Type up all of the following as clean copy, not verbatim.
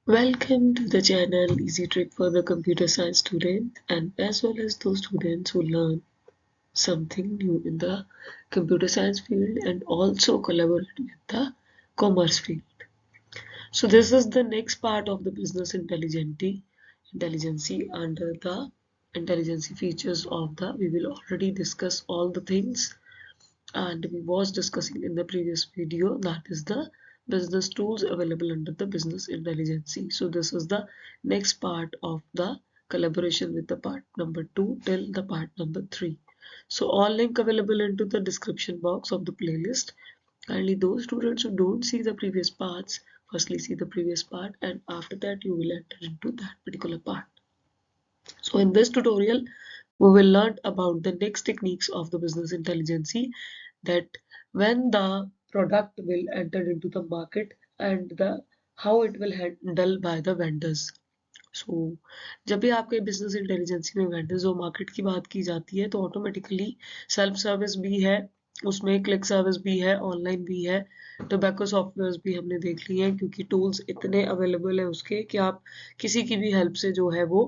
Welcome to the channel Easy Trick for the computer science student and as well as those students who learn something new in the computer science field and also collaborate with the commerce field. So this is the next part of the business intelligence under the intelligence features of the we will already discuss all the things and we was discussing in the previous video, that is the business tools available under the business intelligence. So this is the next part of the collaboration with the part number 2 till the part number 3. So all link available into the description box of the playlist. Kindly those students who don't see the previous parts, firstly see the previous part and after that you will enter into that particular part. So in this tutorial we will learn about the next techniques of the business intelligence, that when the product will enter into the market and the how it will handle by the vendors. So जब भी आपके business intelligence में vendors और market की बात की जाती है तो ऑटोमेटिकली सेल्फ सर्विस भी है, उसमें क्लिक सर्विस भी है, ऑनलाइन भी है, टोबैको सॉफ्टवेयर भी हमने देख लिए हैं क्योंकि टूल्स इतने अवेलेबल है उसके कि आप किसी की भी हेल्प से जो है वो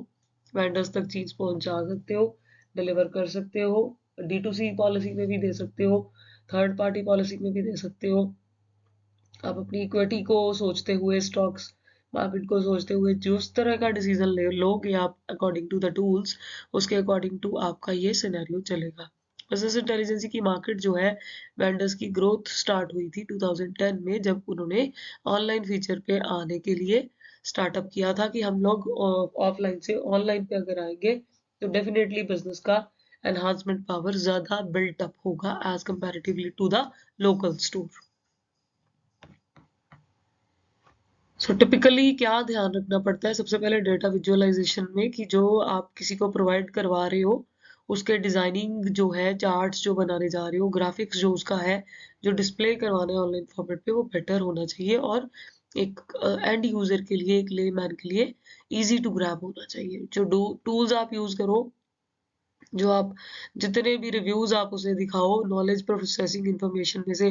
वेंडर्स तक चीज पहुंचा सकते हो, डिलीवर कर सकते हो, D2C पॉलिसी में भी दे सकते हो, थर्ड पार्टी पॉलिसी में भी दे सकते हो। आप अपनी इक्विटी को सोचते हुए, स्टॉक्स मार्केट को सोचते हुए जिस तरह का डिसीजन ले लोगे आप अकॉर्डिंग टू द टूल्स, उसके अकॉर्डिंग टू आपका ये सिनेरियो चलेगा। बिजनेस इंटेलिजेंस की मार्केट जो है वेंडर्स की ग्रोथ स्टार्ट हुई थी 2010 में जब उन्होंने ऑनलाइन फीचर पे आने के लिए स्टार्टअप किया था कि हम लोग ऑफलाइन से ऑनलाइन पे अगर आएंगे तो डेफिनेटली बिजनेस का एनहांसमेंट पावर ज्यादा बिल्ट अप होगा as comparatively to the local store. So typically क्या ध्यान रखना पड़ता है, सबसे पहले डेटा विजुअलाइजेशन में कि जो आप किसी को प्रोवाइड करवा रहे हो उसके डिजाइनिंग जो है, चार्ट्स जो बनाने जा रहे हो, ग्राफिक्स जो उसका है, जो डिस्प्ले करवाना है ऑनलाइन फॉर्मेट पे वो बेटर होना चाहिए और एक एंड यूजर के लिए, एक लेमैन के लिए इजी टू ग्रैब होना चाहिए। जो टूल्स आप यूज करो, जो आप जितने भी रिव्यूज आप उसे दिखाओ, नॉलेज प्रोसेसिंग इंफॉर्मेशन में से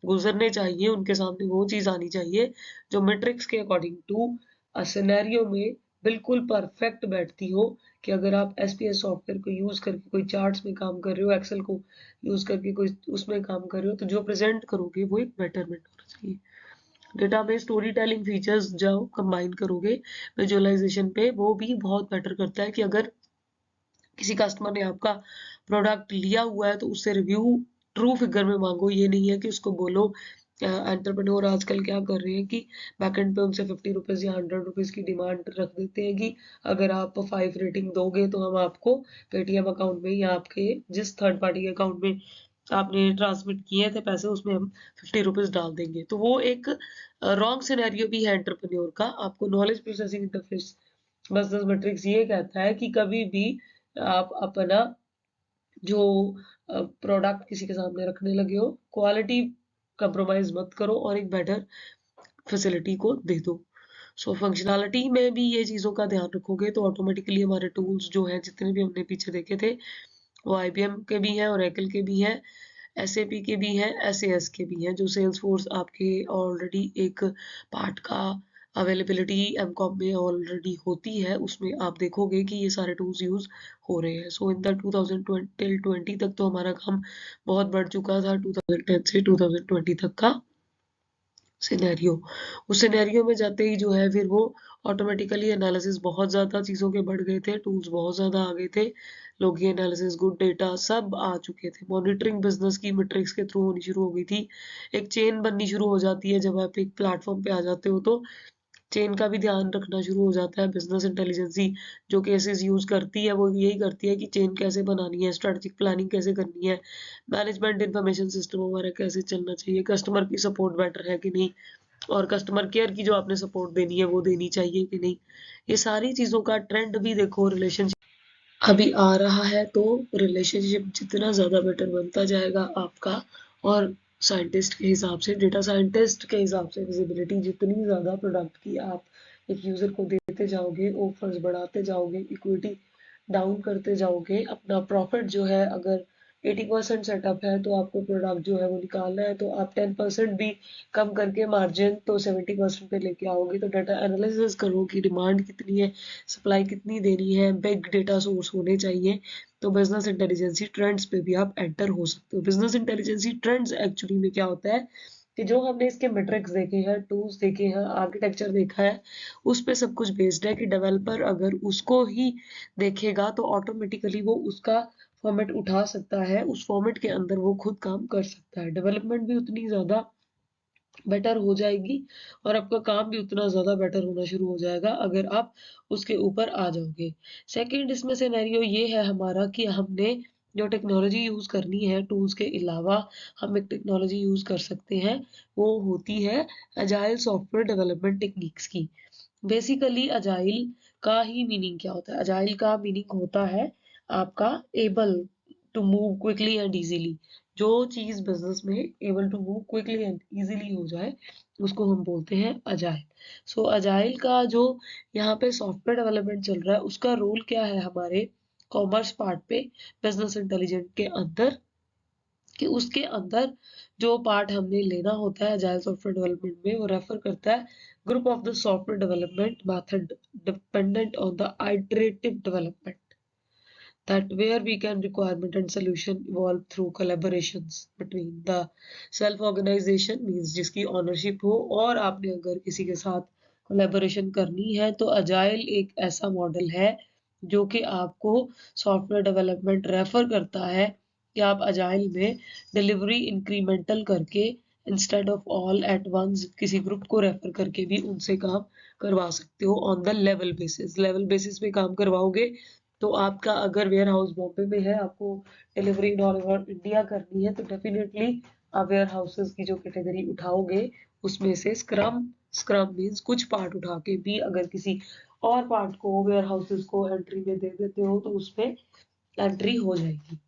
गुजरने चाहिए, उनके सामने वो चीज आनी चाहिए जो मैट्रिक्स के अकॉर्डिंग टू सिनेरियो में बिल्कुल परफेक्ट बैठती हो। कि अगर आप एसपीएस सॉफ्टवेयर को यूज करके कोई चार्ट्स में काम कर रहे हो, एक्सेल को यूज करके कोई उसमें काम कर रहे हो, तो जो प्रेजेंट करोगे वो एक बेटरमेंट होना चाहिए। डेटा में स्टोरी टेलिंग फीचर्स जो कंबाइन करोगे विजुअलाइजेशन पे, वो भी बहुत बेटर करता है कि अगर किसी कस्टमर ने आपका प्रोडक्ट लिया हुआ है तो उससे रिव्यू ट्रू फिगर में मांगो। ये नहीं है कि उसको बोलो, एंटरप्रेन्योर आजकल क्या कर रहे हैं कि बैकएंड पे उनसे 50 रुपीज या 100 रुपीज की डिमांड रख देते हैं कि अगर आप 5 रेटिंग दोगे तो हम आपको पेटीएम अकाउंट में या आपके जिस थर्ड पार्टी के अकाउंट में आपने ट्रांसमिट किए थे पैसे उसमें हम 50 रुपीज डाल देंगे। तो वो एक रॉन्ग सिनेरियो भी है एंटरप्रेन्योर का। आपको knowledge processing interface business matrix ये कहता है कि कभी भी आप अपना जो प्रोडक्ट किसी के सामने रखने लगे हो, क्वालिटी कंप्रोमाइज मत करो और एक बेटर फैसिलिटी को दे दो। सो फंक्शनैलिटी में भी ये चीज़ों का ध्यान रखोगे तो ऑटोमेटिकली हमारे टूल्स जो हैं जितने भी हमने पीछे देखे थे वो आईबीएम के भी हैं, ओरेकल के भी हैं, एसएपी के भी हैं, एसएएस के भी हैं, जो सेल्स फोर्स आपके ऑलरेडी एक पार्ट का अवेलेबिलिटी एमकॉम में ऑलरेडी होती है, उसमें आप देखोगे कि ये सारे टूल्स यूज हो रहे हैं। सो इन द 2020 तक तो हमारा काम बहुत बढ़ चुका था, 2010 से 2020 तक का सिनेरियो। उस सिनेरियो में जाते ही जो है फिर वो ऑटोमेटिकली एनालिसिस बहुत ज़्यादा चीज़ों के बढ़ गए थे, टूल्स बहुत ज़्यादा आ गए थे, लोग ये एनालिसिस, गुड डेटा सब आ चुके थे, मॉनिटरिंग बिजनेस की मैट्रिक्स के थ्रू होनी शुरू हो गई थी, एक चेन बननी शुरू हो जाती है जब आप एक प्लेटफॉर्म पे आ जाते हो तो चेन का भी ध्यान रखना शुरू हो जाता है। बिजनेस इंटेलिजेंसी जो केसेस यूज करती है वो यही करती है कि चेन कैसे बनानी है, स्ट्रेटेजिक प्लानिंग कैसे करनी है, मैनेजमेंट इंफॉर्मेशन सिस्टम हमारा कैसे चलना चाहिए, कस्टमर की सपोर्ट बेटर है कि नहीं, और कस्टमर केयर की जो आपने सपोर्ट देनी है वो देनी चाहिए कि नहीं। ये सारी चीज़ों का ट्रेंड भी देखो, रिलेशनशिप अभी आ रहा है तो रिलेशनशिप जितना ज़्यादा बेटर बनता जाएगा आपका, और साइंटिस्ट के हिसाब से, डेटा साइंटिस्ट के हिसाब से विजिबिलिटी जितनी ज़्यादा प्रोडक्ट की आप एक यूज़र को देते जाओगे, ऑफर्स बढ़ाते जाओगे, इक्विटी डाउन करते जाओगे, अपना प्रॉफिट जो है अगर 80% सेटअप है तो आपको प्रोडक्ट जो है वो निकालना है, तो आप 10% भी कम करके मार्जिन तो 70% पे लेके आओगे। तो डाटा एनालिसिस करो कि डिमांड कितनी है, सप्लाई कितनी देनी है, बिग डेटा सोर्स होने चाहिए। तो बिजनेस इंटेलिजेंसी ट्रेंड्स पे भी आप एंटर हो सकते हो। बिजनेस इंटेलिजेंसी ट्रेंड्स एक्चुअली में क्या होता है कि जो हमने इसके मेट्रिक्स देखे हैं, टूल्स देखे हैं, आर्किटेक्चर देखा है, उस पे सब कुछ बेस्ड है कि डेवलपर अगर उसको ही देखेगा तो ऑटोमेटिकली वो उसका फॉर्मेट उठा सकता है, उस फॉर्मेट के अंदर वो खुद काम कर सकता है। डेवलपमेंट भी उतनी ज़्यादा बेटर हो जाएगी और आपका काम भी उतना ज़्यादा बेटर होना शुरू हो जाएगा अगर आप उसके ऊपर आ जाओगे। सेकंड इसमें सिनेरियो ये है हमारा कि हमने जो टेक्नोलॉजी यूज़ करनी है, टूल्स के अलावा हम एक टेक्नोलॉजी यूज़ कर सकते हैं, वो होती है अजाइल सॉफ्टवेयर डेवलपमेंट टेक्निक्स की। बेसिकली अजाइल का ही मीनिंग क्या होता है? अजाइल का मीनिंग होता है आपका able to move quickly and easily. जो चीज बिजनेस में able to move quickly and easily हो जाए उसको हम बोलते हैं अजाइल। सो अजाइल का जो यहाँ पे सॉफ्टवेयर डेवलपमेंट चल रहा है उसका रोल क्या है हमारे कॉमर्स पार्ट पे बिजनेस इंटेलिजेंट के अंदर, कि उसके अंदर जो पार्ट हमने लेना होता है अजाइल सॉफ्टवेयर डेवलपमेंट में, वो रेफर करता है group of the software development method dependent on the iterative development, that where we can requirement and solution evolve through collaborations between the self organization means जिसकी ownership हो और आपने अगर किसी के साथ कोलेबोरेशन करनी है, तो अजाइल एक ऐसा मॉडल है जो कि आपको सॉफ्टवेयर डेवलपमेंट रेफर करता है कि आप अजाइल में डिलीवरी इंक्रीमेंटल करके instead of all at once किसी ग्रुप को रेफर करके भी उनसे काम करवा सकते हो ऑन द लेवल बेसिस पे काम करवाओगे। तो आपका अगर वेयर हाउस बॉम्बे में है, आपको delivery in all over India करनी है, तो डेफिनेटली आप वेयर हाउसेस की जो कैटेगरी उठाओगे उसमें से स्क्रम मीन्स कुछ पार्ट उठा के भी अगर किसी और पार्ट को वेयर हाउसेस को एंट्री में दे देते हो तो उसमें एंट्री हो जाएगी।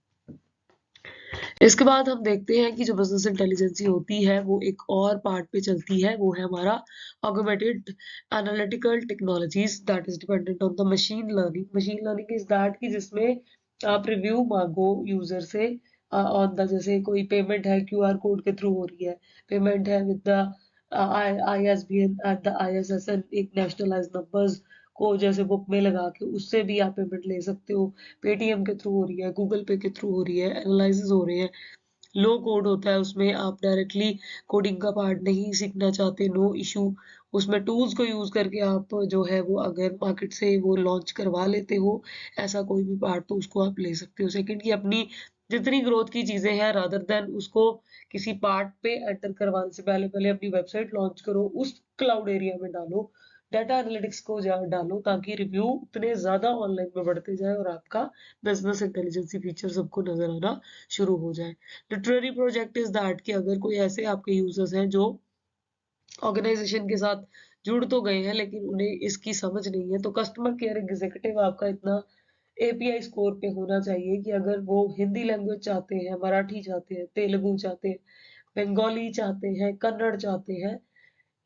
इसके बाद हम देखते हैं कि जो बिजनेस इंटेलिजेंसी होती है वो एक और पार्ट पे चलती है, वो है हमारा augmented analytical technologies that is dependent on the machine learning. Machine learning is that कि जिसमें आप रिव्यू मांगो यूजर से ऑन द, जैसे कोई पेमेंट है क्यूआर कोड के थ्रू हो रही है, पेमेंट है with the ISBN at the ISSN, एक नेशनलाइज नंबर्स को जैसे बुक में लगा के उससे भी आप पेमेंट ले सकते हो। पेटीएम के थ्रू हो रही है, गूगल पे के थ्रू हो रही है, एनालिसिस हो रहे हैं, लो कोड होता है उसमें, आप डायरेक्टली कोडिंग का पार्ट नहीं सीखना चाहते, नो इशू। उसमें टूल्स को यूज करके आप जो है वो अगर मार्केट से वो लॉन्च करवा लेते हो ऐसा कोई भी पार्ट, तो उसको आप ले सकते हो। सेकंड की अपनी जितनी ग्रोथ की चीजें हैं रादर देन उसको किसी पार्ट पे एंटर करवाने से पहले पहले अपनी वेबसाइट लॉन्च करो, उस क्लाउड एरिया में डालो, डाटा एनालिटिक्स को डालो, ताकि रिव्यू उतने ज्यादा ऑनलाइन में बढ़ते जाए और आपका बिजनेस इंटेलिजेंसी फीचर सबको नजर आना शुरू हो जाए। लिटरेरी प्रोजेक्ट इज दैट कि अगर कोई ऐसे आपके यूजर्स हैं जो ऑर्गेनाइजेशन के साथ जुड़ तो गए हैं लेकिन उन्हें इसकी समझ नहीं है, तो कस्टमर केयर एग्जीक्यूटिव आपका इतना एपीआई स्कोर पे होना चाहिए कि अगर वो हिंदी लैंग्वेज चाहते हैं, मराठी चाहते हैं, तेलुगु चाहते हैं, बंगाली चाहते हैं, कन्नड़ चाहते हैं,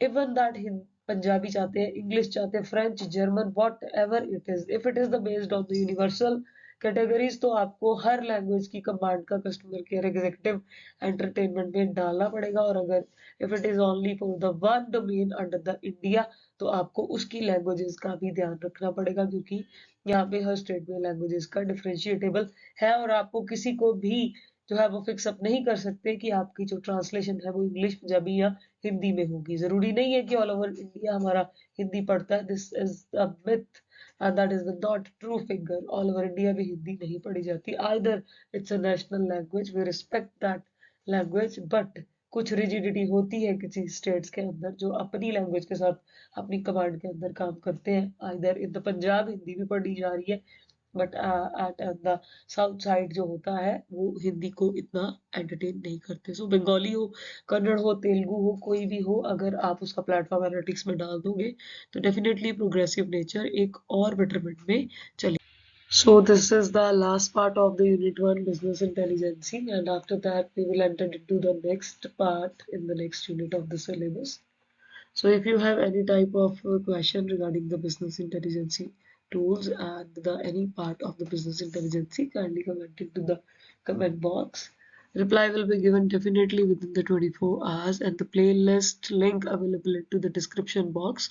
इवन दैट पंजाबी चाहते हैं, इंग्लिश चाहते हैं, French, German, what ever it is, if it is the based on the universal categories, तो आपको हर लैंग्वेज की कमांड का कस्टमर केयर एग्जीक्यूटिव एंटरटेनमेंट में डालना पड़ेगा। और अगर if it is only for the one domain under the India, तो आपको उसकी लैंग्वेजेस का भी ध्यान रखना पड़ेगा, क्योंकि यहाँ पे हर स्टेट में लैंग्वेजेस का डिफरेंशिएटेबल है और आपको किसी को भी जो है वो फिक्स अप नहीं कर सकते कि आपकी जो ट्रांसलेशन है वो इंग्लिश, पंजाबी या हिंदी में होगी। जरूरी नहीं है कि ऑल ओवर इंडिया हमारा हिंदी पढ़ता है, this is a myth and that is not true figure. All over India में हिंदी नहीं पढ़ी जाती, either it's a national language, we respect that language, but कुछ रिजिडिटी होती है किसी स्टेट्स के अंदर जो अपनी लैंग्वेज के साथ अपनी कमांड के अंदर काम करते हैं। Either in the Punjab Hindi भी पढ़ी जा रही है, but at the south side जो होता है वो हिंदी को इतना एंटरटेन नहीं करते। सो बंगाली हो, कन्नड़ हो, तेलुगु हो, कोई भी हो, अगर आप उसका प्लेटफॉर्म एनालिटिक्स में डाल दोगे तो डेफिनेटली प्रोग्रेसिव नेचर एक और बेटरमेंट में चले। So this is the last part of the Unit 1 Business Intelligence, and after that we will enter into the next part in the next unit of the syllabus. So if you have any type of question regarding the business intelligence, tools and the any part of the business intelligence, kindly comment into the comment box. Reply will be given definitely within the 24 hours, and the playlist link available into the description box.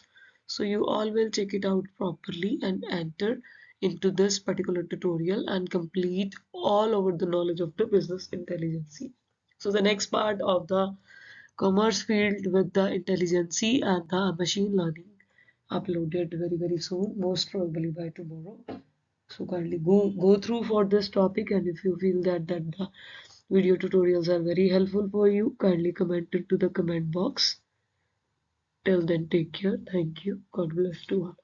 So you all will check it out properly and enter into this particular tutorial and complete all over the knowledge of the business intelligence. So the next part of the commerce field with the intelligence and the machine learning uploaded very soon, most probably by tomorrow. So kindly go through for this topic, and if you feel that the video tutorials are very helpful for you, kindly comment into the comment box. Till then, take care. Thank you. God bless to all.